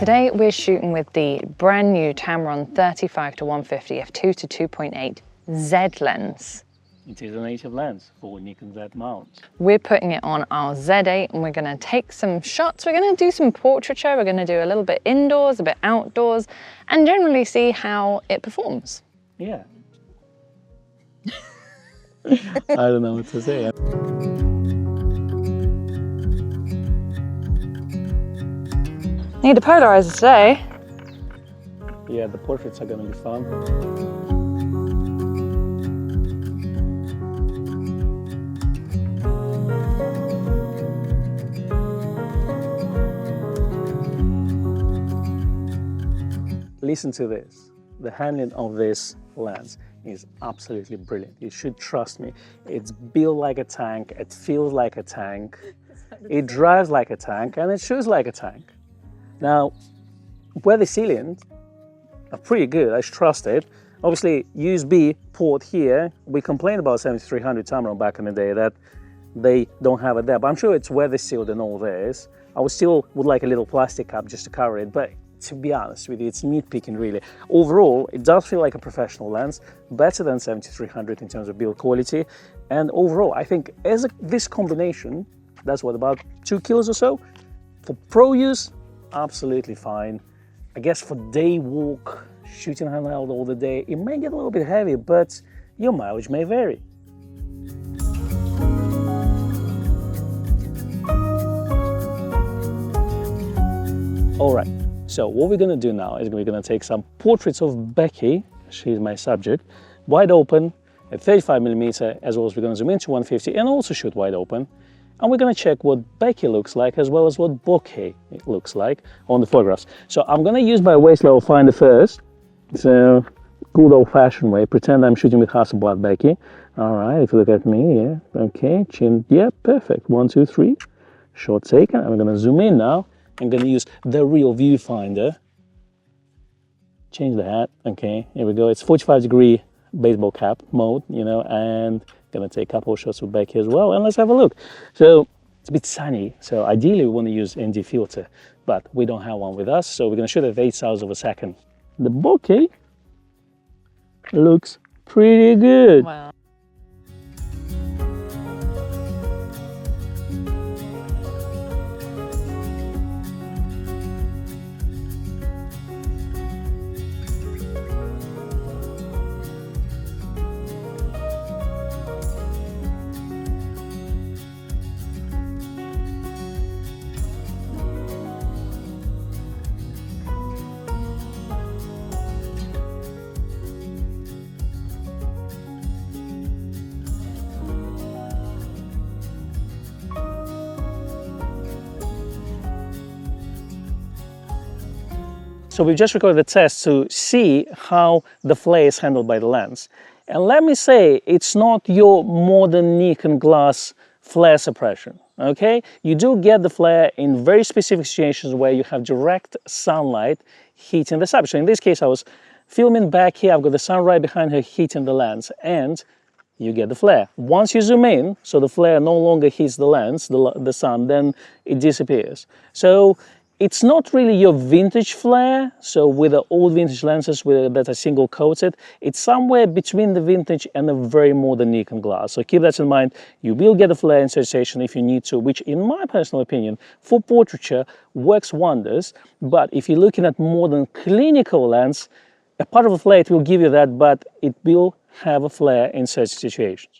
Today we're shooting with the brand new Tamron 35-150 f2 to 2.8 Z lens. It is a native lens for Nikon Z mounts. We're putting it on our Z8 and we're going to take some shots. We're going to do some portraiture. We're going to do a little bit indoors, a bit outdoors, and generally see how it performs. Yeah. I don't know what to say. Need a polarizer today. Yeah, the portraits are going to be fun. Listen to this. The handling of this lens is absolutely brilliant. You should trust me. It's built like a tank, it feels like a tank, it drives like a tank, and it shoots like a tank. Now, weather sealant are pretty good, I trust it. Obviously, USB port here, we complained about 7300 Tamron back in the day that they don't have it there, but I'm sure it's weather sealed and all this. I would still like a little plastic cap just to cover it, but to be honest with you, it's nitpicking really. Overall, it does feel like a professional lens, better than 7300 in terms of build quality. And overall, I think this combination, that's what, about 2 kilos or so? For pro use, absolutely fine. I guess for day walk, shooting handheld all the day, it may get a little bit heavy, but your mileage may vary. All right. So what we're going to do now is we're going to take some portraits of Becky. She's my subject, wide open at 35mm, as well as we're going to zoom into 150 and also shoot wide open. And we're going to check what Becky looks like as well as what bokeh it looks like on the photographs. So I'm going to use my waist level finder first. So good old-fashioned way, pretend I'm shooting with Hasselblad Becky. All right, if you look at me, yeah, okay, chin, yeah, perfect. 1, 2, 3, shot taken. I'm going to zoom in now. I'm going to use the real viewfinder. Change the hat. Okay, here we go. It's 45-degree baseball cap mode, you know, and going to take a couple of shots with Becky as well. And let's have a look. So it's a bit sunny. So ideally we want to use ND filter, but we don't have one with us. So we're going to shoot at 8 thousands of a second. The bokeh looks pretty good. Wow. So we've just recorded the test to see how the flare is handled by the lens. And let me say, it's not your modern Nikon glass flare suppression, okay? You do get the flare in very specific situations where you have direct sunlight hitting the subject. So in this case, I was filming back here, I've got the sun right behind her hitting the lens, and you get the flare. Once you zoom in, so the flare no longer hits the lens, the sun, then it disappears. So it's not really your vintage flare, so with the old vintage lenses that are single coated, it's somewhere between the vintage and the very modern Nikon glass. So keep that in mind. You will get a flare in saturation if you need to, which in my personal opinion, for portraiture works wonders. But if you're looking at modern clinical lens, a part of a flare, it will give you that, but it will have a flare in certain situations.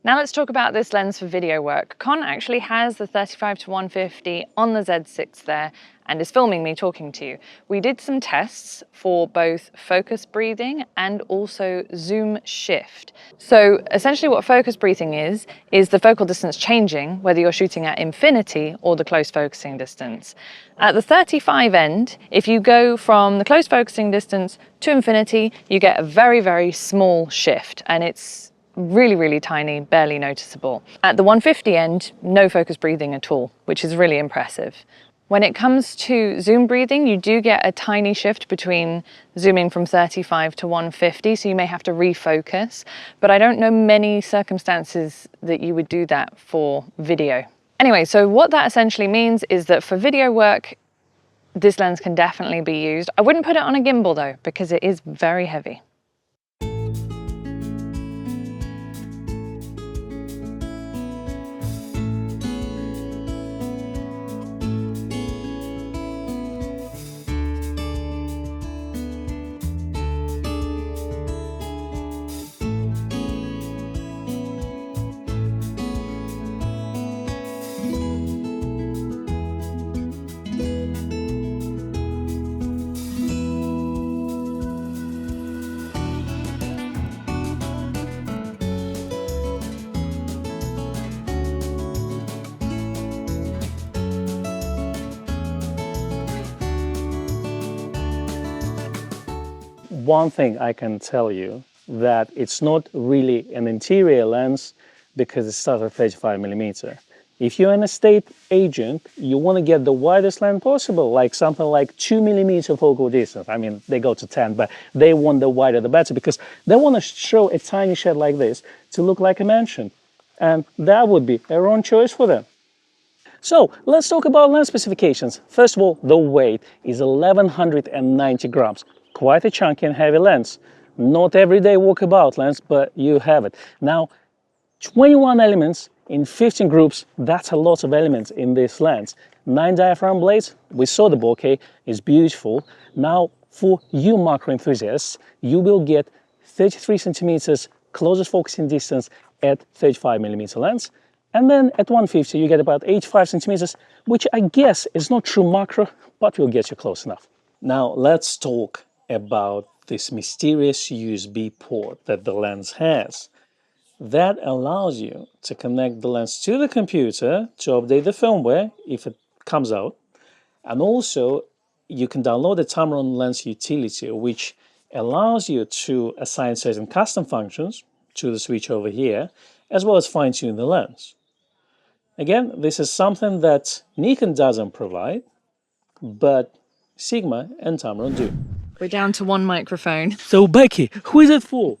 Now let's talk about this lens for video work. Con actually has the 35-150 on the Z6 there and is filming me talking to you. We did some tests for both focus breathing and also zoom shift. So essentially what focus breathing is the focal distance changing whether you're shooting at infinity or the close focusing distance. At the 35 end, if you go from the close focusing distance to infinity, you get a very, very small shift, and it's really, really tiny, barely noticeable. At the 150 end, no focus breathing at all, which is really impressive. When it comes to zoom breathing, you do get a tiny shift between zooming from 35 to 150, so you may have to refocus, but I don't know many circumstances that you would do that for video. Anyway, so what that essentially means is that for video work, this lens can definitely be used. I wouldn't put it on a gimbal though, because it is very heavy. One thing I can tell you, that it's not really an interior lens because it starts at 35mm. If you're an estate agent, you want to get the widest lens possible, like something like 2mm focal distance. I mean, they go to 10, but they want the wider the better because they want to show a tiny shed like this to look like a mansion. And that would be a wrong choice for them. So let's talk about lens specifications. First of all, the weight is 1190 grams. Quite a chunky and heavy lens. Not everyday walkabout lens, but you have it. Now, 21 elements in 15 groups, that's a lot of elements in this lens. 9 diaphragm blades, we saw the bokeh, is beautiful. Now, for you macro enthusiasts, you will get 33 centimeters closest focusing distance at 35mm lens. And then at 150, you get about 85 centimeters, which I guess is not true macro, but will get you close enough. Now, let's talk about this mysterious USB port that the lens has. That allows you to connect the lens to the computer to update the firmware if it comes out. And also, you can download the Tamron lens utility, which allows you to assign certain custom functions to the switch over here, as well as fine-tune the lens. Again, this is something that Nikon doesn't provide, but Sigma and Tamron do. We're down to one microphone. So Becky, who is it for?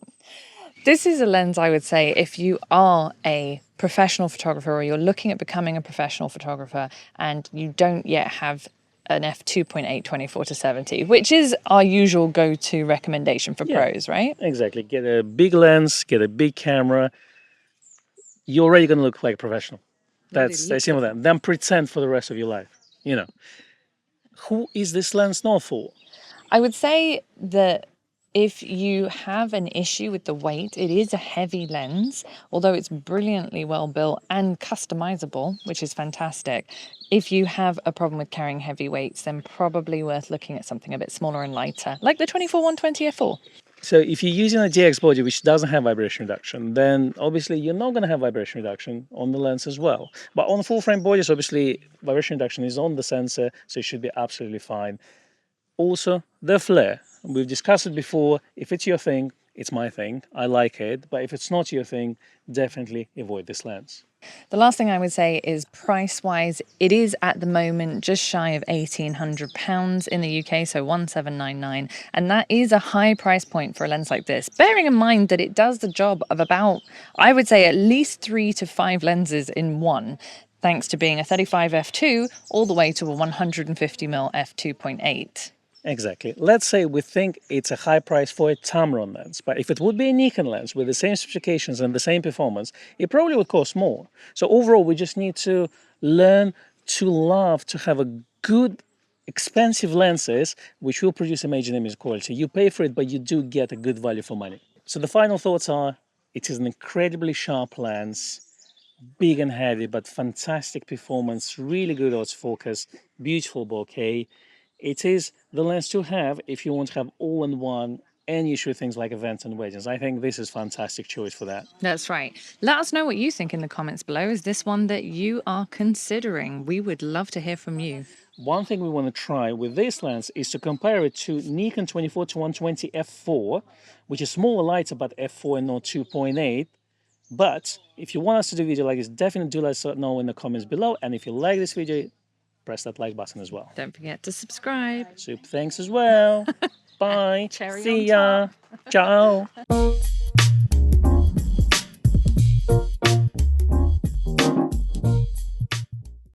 This is a lens, I would say, if you are a professional photographer or you're looking at becoming a professional photographer and you don't yet have an f2.8 24-70, which is our usual go-to recommendation for pros, right? Exactly. Get a big lens, get a big camera. You're already going to look like a professional. That's simple. Then pretend for the rest of your life. You know. Who is this lens not for? I would say that if you have an issue with the weight, it is a heavy lens, although it's brilliantly well built and customizable, which is fantastic. If you have a problem with carrying heavy weights, then probably worth looking at something a bit smaller and lighter, like the 24-120 f4. So if you're using a DX body which doesn't have vibration reduction, then obviously you're not going to have vibration reduction on the lens as well. But on full frame bodies, obviously vibration reduction is on the sensor, so it should be absolutely fine. Also, the flare. We've discussed it before. If it's your thing, it's my thing. I like it. But if it's not your thing, definitely avoid this lens. The last thing I would say is price-wise, it is at the moment just shy of £1,800 in the UK, so 1,799, and that is a high price point for a lens like this, bearing in mind that it does the job of about, I would say, at least 3 to 5 lenses in one, thanks to being a 35 f2 all the way to a 150mm f2.8. Exactly. Let's say we think it's a high price for a Tamron lens, but if it would be a Nikon lens with the same specifications and the same performance, it probably would cost more. So overall, we just need to learn to love to have a good, expensive lenses, which will produce amazing image quality. You pay for it, but you do get a good value for money. So the final thoughts are, it is an incredibly sharp lens, big and heavy, but fantastic performance, really good autofocus, beautiful bokeh. It is the lens to have if you want to have all-in-one and you shoot things like events and weddings. I think this is a fantastic choice for that. That's right. Let us know what you think in the comments below. Is this one that you are considering? We would love to hear from you. One thing we want to try with this lens is to compare it to Nikon 24-120 f4, which is smaller, lighter, but f4 and not 2.8. But if you want us to do a video like this, definitely do let us know in the comments below. And if you like this video, press that like button as well. Don't forget to subscribe. Super thanks as well. Bye. Cherry See on ya. Ciao.